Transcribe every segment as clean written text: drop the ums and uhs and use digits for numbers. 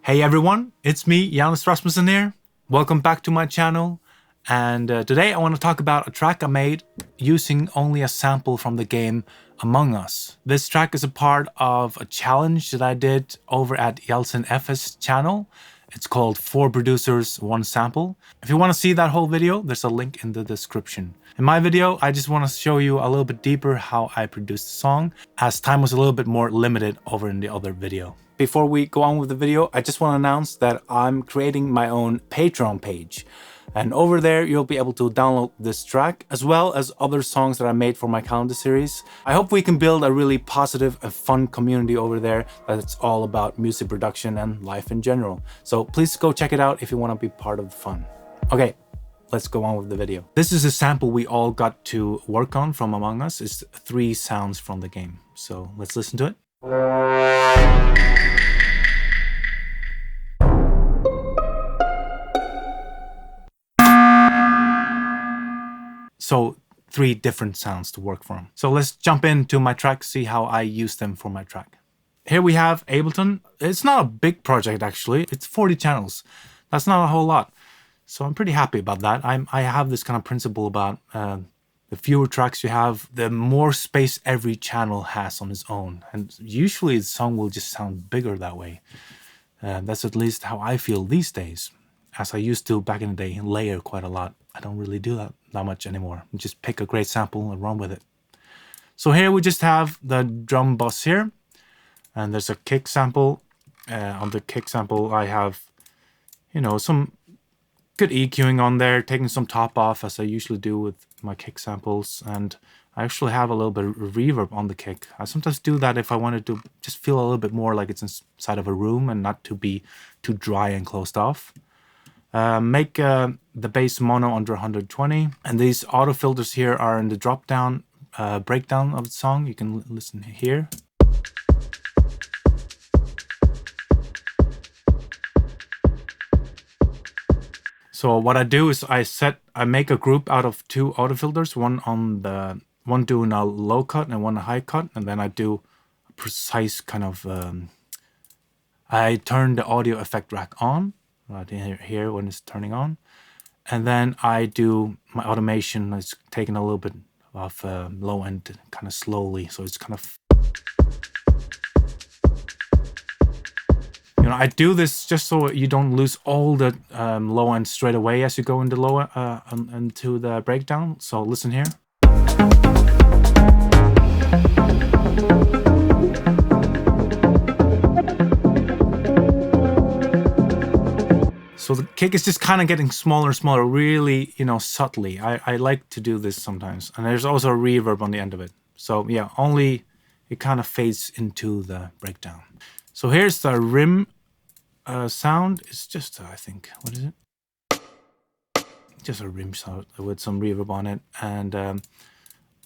Hey everyone, it's me, Janus Rasmussen here. Welcome back to my channel. And today I want to talk about a track I made using only a sample from the game Among Us. This track is a part of a challenge that I did over at Yalcin Efe's channel. It's called 4 Producers, 1 Sample. If you want to see that whole video, there's a link in the description. In my video, I just want to show you a little bit deeper how I produced the song, as time was a little bit more limited over in the other video. Before we go on with the video, I just want to announce that I'm creating my own Patreon page. And over there, you'll be able to download this track, as well as other songs that I made for my calendar series. I hope we can build a really positive and fun community over there that's all about music production and life in general. So please go check it out if you want to be part of the fun. Okay, let's go on with the video. This is a sample we all got to work on from Among Us. It's 3 sounds from the game. So let's listen to it. So 3 different sounds to work from. So let's jump into my track, see how I use them for my track. Here we have Ableton. It's not a big project actually. It's 40 channels. That's not a whole lot. So I'm pretty happy about that. I have this kind of principle about the fewer tracks you have, the more space every channel has on its own. And usually the song will just sound bigger that way. That's at least how I feel these days. As I used to back in the day, layer quite a lot. I don't really do that much anymore. Just pick a great sample and run with it. So here we just have the drum bus here. And there's a kick sample. On the kick sample I have, some good EQing on there, taking some top off as I usually do with my kick samples. And I actually have a little bit of reverb on the kick. I sometimes do that if I wanted to just feel a little bit more like it's inside of a room and not to be too dry and closed off. Make the bass mono under 120, and these auto filters here are in the drop down breakdown of the song. You can listen here. So what I do is I make a group out of 2 auto filters, one doing a low cut and one a high cut, and then I do a precise kind of I turn the audio effect rack on right here when it's turning on, and then I do my automation. It's taking a little bit of low end kind of slowly, so it's kind of, I do this just so you don't lose all the low end straight away as you go into into the breakdown. So listen here. So the kick is just kind of getting smaller and smaller, really, subtly. I like to do this sometimes. And there's also a reverb on the end of it. So yeah, only it kind of fades into the breakdown. So here's the rim sound. It's just, I think, what is it? Just a rim sound with some reverb on it. And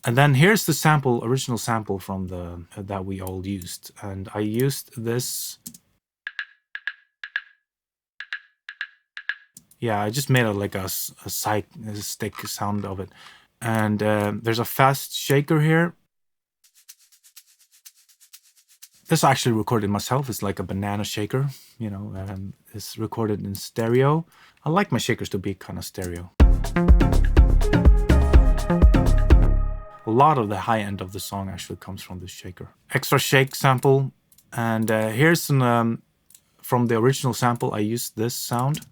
then here's the sample, original sample from that we all used. And I used this. Yeah, I just made like a stick sound of it. And there's a fast shaker here. This I actually recorded myself. It's like a banana shaker, and it's recorded in stereo. I like my shakers to be kind of stereo. A lot of the high end of the song actually comes from this shaker. Extra shake sample. And here's from the original sample, I used this sound.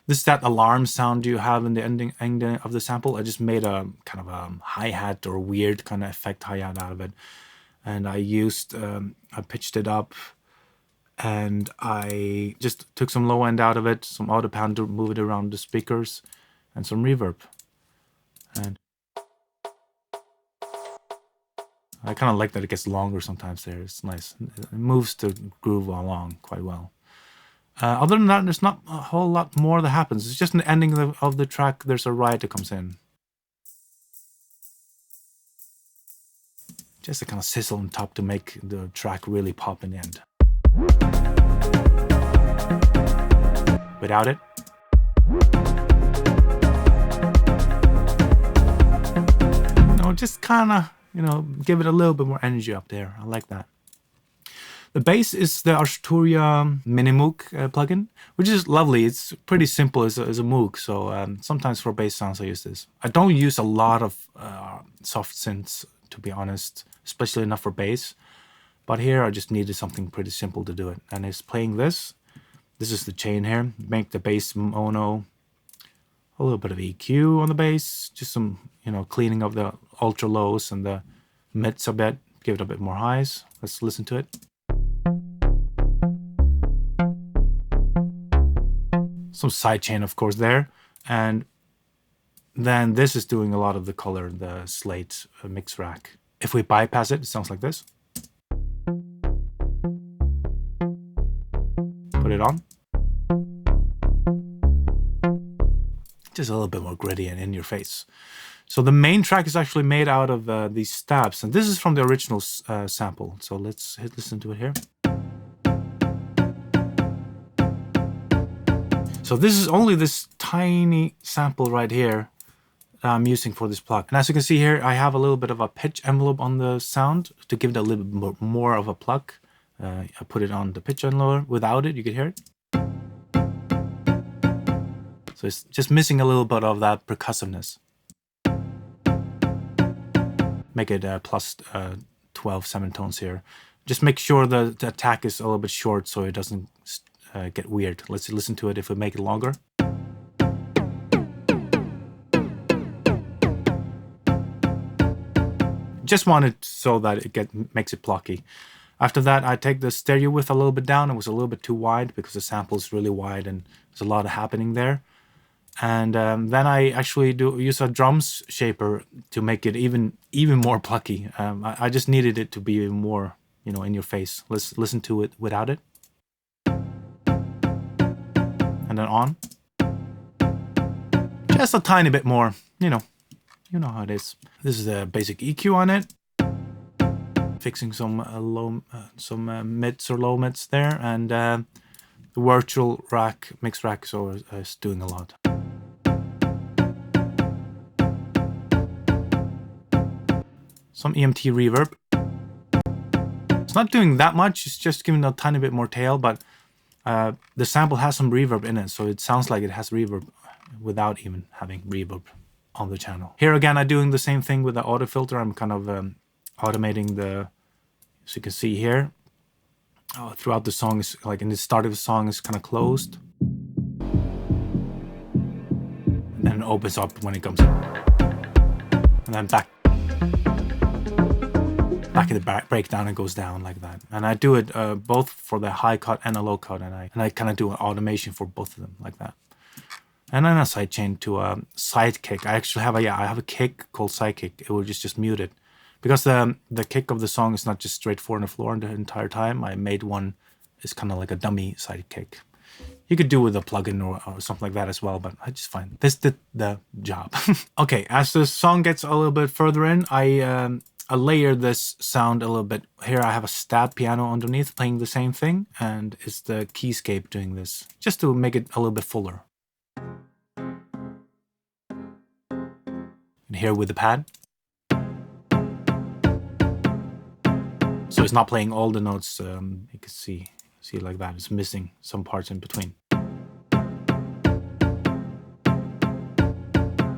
This is that alarm sound you have in the ending of the sample. I just made a kind of a hi-hat or weird kind of effect hi-hat out of it. And I I pitched it up, and I just took some low end out of it, some auto pan to move it around the speakers, and some reverb. And I kind of like that it gets longer sometimes there. It's nice. It moves the groove along quite well. Other than that, there's not a whole lot more that happens. It's just an ending of the track. There's a ride that comes in. Just a kind of sizzle on top to make the track really pop in the end. Without it, just kind of, give it a little bit more energy up there. I like that. The bass is the Arturia Mini Moog plugin, which is lovely. It's pretty simple as a Moog, so sometimes for bass sounds I use this. I don't use a lot of soft synths, to be honest, especially not for bass. But here I just needed something pretty simple to do it. And it's playing this. This is the chain here. Make the bass mono, a little bit of EQ on the bass, just some, cleaning of the ultra lows and the mids a bit, give it a bit more highs. Let's listen to it. Some sidechain, of course, there. And then this is doing a lot of the color, the slate mix rack. If we bypass it, it sounds like this. Put it on. Just a little bit more gritty and in your face. So the main track is actually made out of these stabs. And this is from the original sample. So let's listen to it here. So this is only this tiny sample right here that I'm using for this plug. And as you can see here, I have a little bit of a pitch envelope on the sound to give it a little bit more of a pluck. I put it on the pitch envelope. Without it, you can hear it. So it's just missing a little bit of that percussiveness. Make it plus 12 semitones here. Just make sure the attack is a little bit short so it doesn't get weird. Let's listen to it if we make it longer. Just want it so that it makes it plucky. After that, I take the stereo width a little bit down. It was a little bit too wide because the sample is really wide and there's a lot happening there. And then I actually use a drums shaper to make it even more plucky. I just needed it to be even more, in your face. Let's listen to it without it. And then on. Just a tiny bit more, you know how it is. This is the basic EQ on it. Fixing some mids or low mids there, and the virtual rack, mix rack, is doing a lot. Some EMT reverb. It's not doing that much, it's just giving a tiny bit more tail, but the sample has some reverb in it, so it sounds like it has reverb without even having reverb on the channel. Here again, I'm doing the same thing with the auto filter. I'm kind of automating as you can see here, throughout the song, is like in the start of the song is kind of closed. And then it opens up when it comes in. And then back in the breakdown, it goes down like that. And I do it both for the high cut and a low cut, and I kind of do an automation for both of them like that. And then a sidechain to a sidekick. I actually have a kick called sidekick. It will just mute it. Because the kick of the song is not just straight 4 on the floor the entire time. I made one, it's kind of like a dummy sidekick. You could do with a plugin or something like that as well, but I just find this did the job. Okay, as the song gets a little bit further in, I layer this sound a little bit. Here I have a stab piano underneath playing the same thing, and it's the keyscape doing this, just to make it a little bit fuller. And here with the pad. So it's not playing all the notes, you can see it like that. It's missing some parts in between.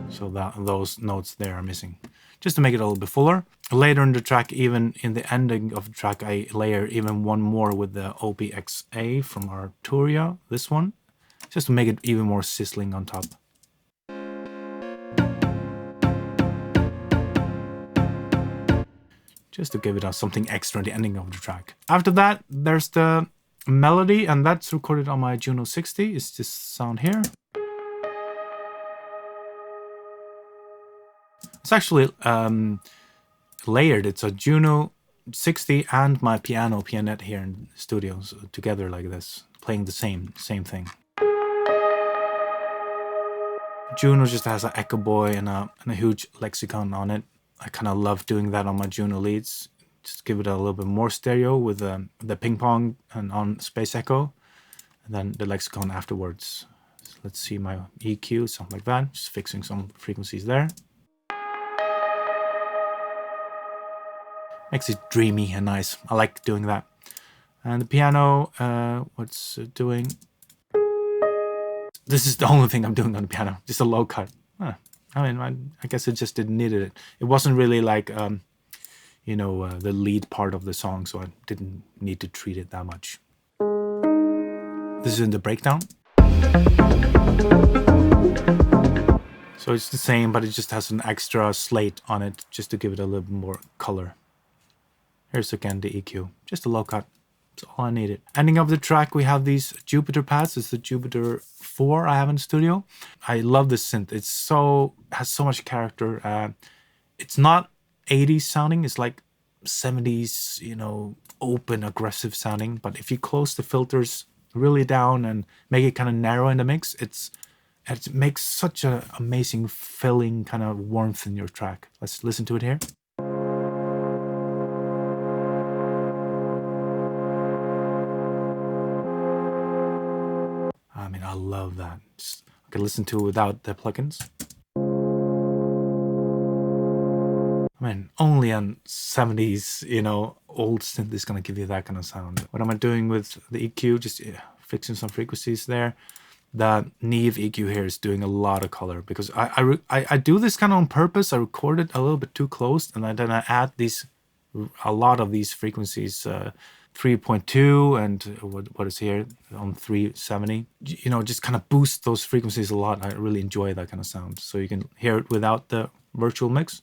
So those notes there are missing. Just to make it a little bit fuller. Later in the track, even in the ending of the track, I layer even one more with the OBXA from Arturia, this one. Just to make it even more sizzling on top. Just to give it something extra at the ending of the track. After that, there's the melody, and that's recorded on my Juno 60. It's this sound here. It's actually layered. It's a Juno 60 and my pianette here in the studios together like this, playing the same thing. Juno just has an Echo Boy and a huge lexicon on it. I kind of love doing that on my Juno leads. Just give it a little bit more stereo with the ping pong and on Space Echo, and then the lexicon afterwards. So let's see my EQ, something like that. Just fixing some frequencies there. Makes it dreamy and nice. I like doing that. And the piano, what's it doing? This is the only thing I'm doing on the piano, just a low cut. Huh. I mean, I guess it just didn't need it. It wasn't really like, you know, the lead part of the song, so I didn't need to treat it that much. This is in the breakdown. So it's the same, but it just has an extra slate on it just to give it a little more color. Here's again the EQ, just a low cut. That's all I needed. Ending of the track, we have these Jupiter pads. It's the Jupiter 4 I have in the studio. I love this synth. It has so much character. It's not 80s sounding. It's like 70s, you know, open, aggressive sounding. But if you close the filters really down and make it kind of narrow in the mix, it makes such an amazing filling kind of warmth in your track. Let's listen to it here. I mean, I love that. I can listen to it without the plugins. I mean, only on 70s, you know, old synth is gonna give you that kind of sound. What am I doing with the EQ? Just fixing some frequencies there. The Neve EQ here is doing a lot of color because I do this kind of on purpose. I record it a little bit too close, and then I add a lot of these frequencies. 3.2 and what is here on 370, you know, just kind of boost those frequencies a lot. I really enjoy that kind of sound. So you can hear it without the virtual mix.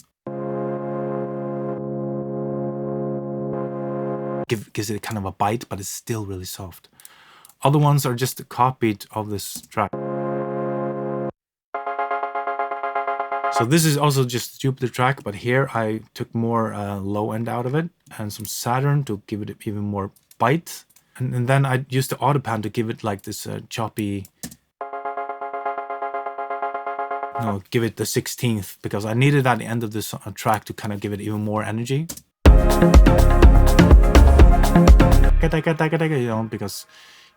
Gives it kind of a bite, but it's still really soft. Other ones are just copied of this track. So this is also just a Jupiter track, but here I took more low end out of it and some Saturn to give it even more bite. And then I used the Autopan to give it like this choppy... No, give it the 16th, because I needed at the end of this track to kind of give it even more energy. You know, because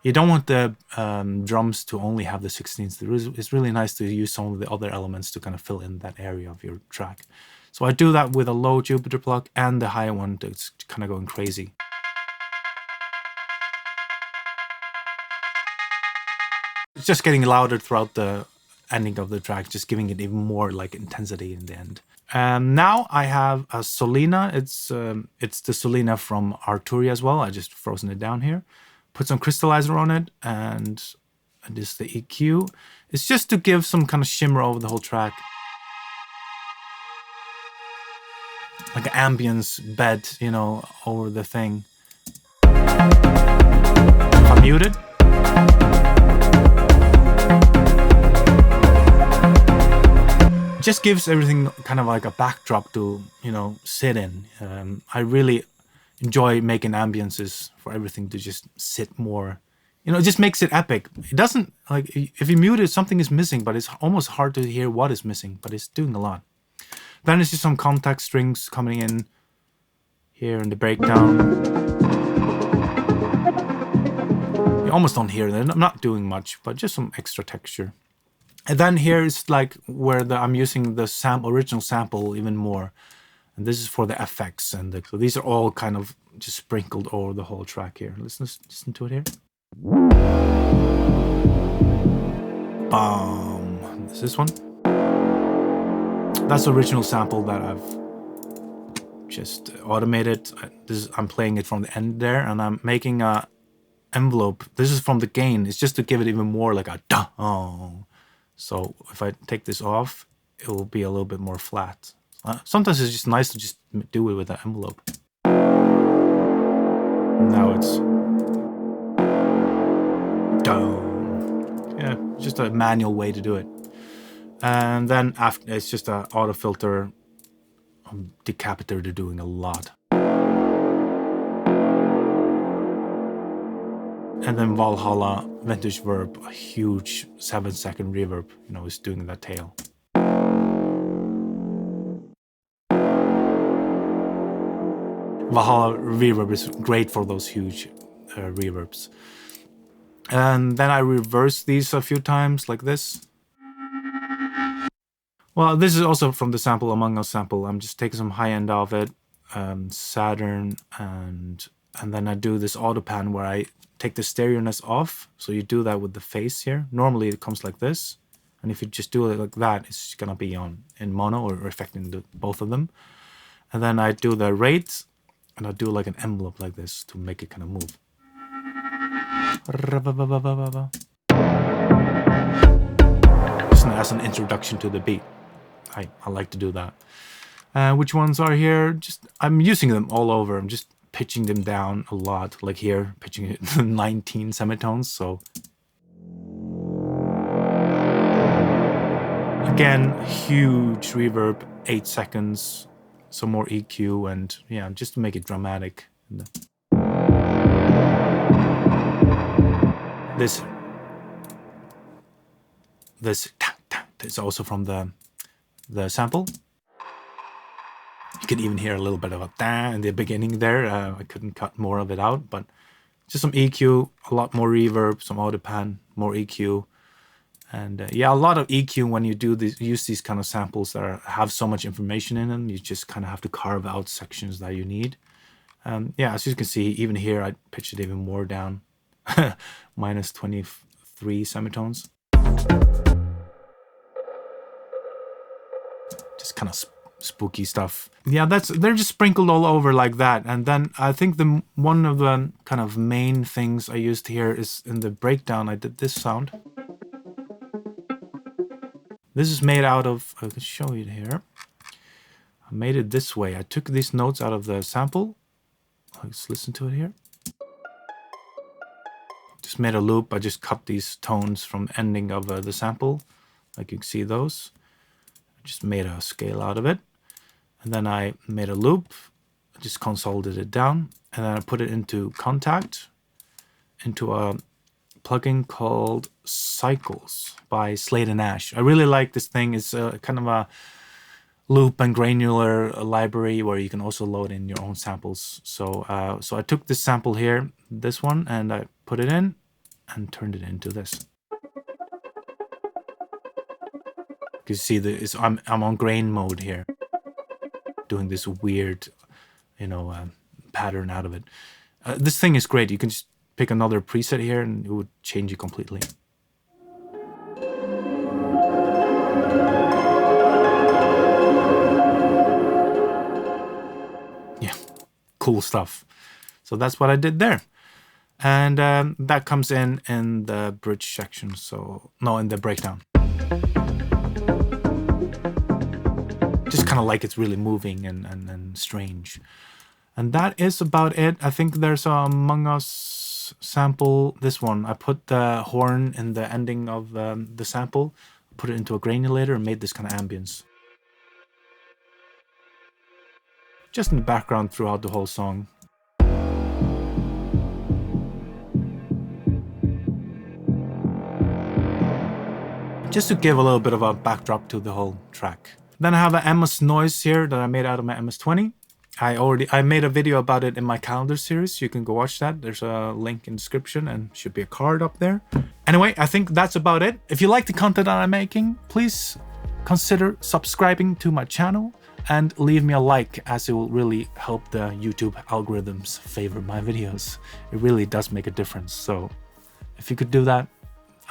you don't want the drums to only have the 16th. It's really nice to use some of the other elements to kind of fill in that area of your track. So I do that with a low Jupiter plug and the high one that's kind of going crazy. It's just getting louder throughout the ending of the track, just giving it even more like intensity in the end. Now I have a Solina. It's the Solina from Arturia as well. I just frozen it down here. Put some crystallizer on it, and this is the EQ. It's just to give some kind of shimmer over the whole track. Like an ambience bed, you know, over the thing. If I mute it. Just gives everything kind of like a backdrop to, you know, sit in. I really enjoy making ambiences for everything to just sit more. You know, it just makes it epic. It doesn't, like, if you mute it, something is missing, but it's almost hard to hear what is missing, but it's doing a lot. Then it's just some contact strings coming in here in the breakdown. You almost don't hear that. I'm not doing much, but just some extra texture. And then here is like where I'm using the original sample even more. And this is for the effects. So these are all kind of just sprinkled over the whole track here. Listen to it here. Boom. This one. That's the original sample that I've just automated. I'm playing it from the end there, and I'm making a envelope. This is from the gain. It's just to give it even more like a da. Oh. So if I take this off, it will be a little bit more flat. Sometimes it's just nice to just do it with an envelope. Now it's down. Yeah, just a manual way to do it. And then after, it's just an auto filter decapitator doing a lot. And then Valhalla Vintage Verb, a huge 7-second reverb, you know, is doing that tail. Valhalla reverb is great for those huge reverbs. And then I reverse these a few times like this. Well, this is also from the sample Among Us sample. I'm just taking some high end of it, Saturn and And then I do this auto pan where I take the stereoness off. So you do that with the face here. Normally it comes like this. And if you just do it like that, it's gonna be on in mono or affecting both of them. And then I do the rate, and I do like an envelope like this to make it kind of move. Just as an introduction to the beat. I like to do that. Which ones are here? I'm using them all over. I'm just pitching them down a lot. Like here, pitching it to 19 semitones. So again, huge reverb, 8 seconds, some more EQ, and yeah, just to make it dramatic. This is also from the sample. You can even hear a little bit of a da in the beginning there. I couldn't cut more of it out, but just some EQ, a lot more reverb, some auto pan, more EQ. And yeah, a lot of EQ when you use these kind of samples that have so much information in them. You just kind of have to carve out sections that you need. Yeah, as you can see, even here, I pitched it even more down. Minus 23 semitones. Just kind of spooky stuff. Yeah, they're just sprinkled all over like that. And then I think one of the kind of main things I used here is in the breakdown, I did this sound. This is made out of, I can show you here. I made it this way. I took these notes out of the sample. Let's listen to it here. Just made a loop. I just cut these tones from the ending of the sample. Like you can see those. I just made a scale out of it. And then I made a loop. I just consolidated it down. And then I put it into Contact, into a plugin called Cycles by Slade and Ash. I really like this thing. It's kind of a loop and granular library where you can also load in your own samples. So I took this sample here, this one, and I put it in and turned it into this. You see, I'm on grain mode here, doing this weird, pattern out of it. This thing is great. You can just pick another preset here and it would change it completely. Yeah, cool stuff. So that's what I did there. And that comes in the bridge section. So, no, in the breakdown. Just kind of like it's really moving and strange. And that is about it. I think there's a Among Us sample, this one. I put the horn in the ending of the sample, put it into a granulator and made this kind of ambience. Just in the background throughout the whole song. Just to give a little bit of a backdrop to the whole track. Then I have an MS Noise here that I made out of my MS-20. I made a video about it in my calendar series. You can go watch that. There's a link in the description and should be a card up there. Anyway, I think that's about it. If you like the content that I'm making, please consider subscribing to my channel and leave me a like, as it will really help the YouTube algorithms favor my videos. It really does make a difference. So if you could do that,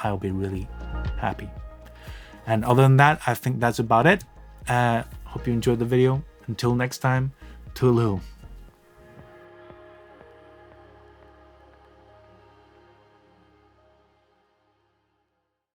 I'll be really happy. And other than that, I think that's about it. Hope you enjoyed the video. Until next time, toodaloo.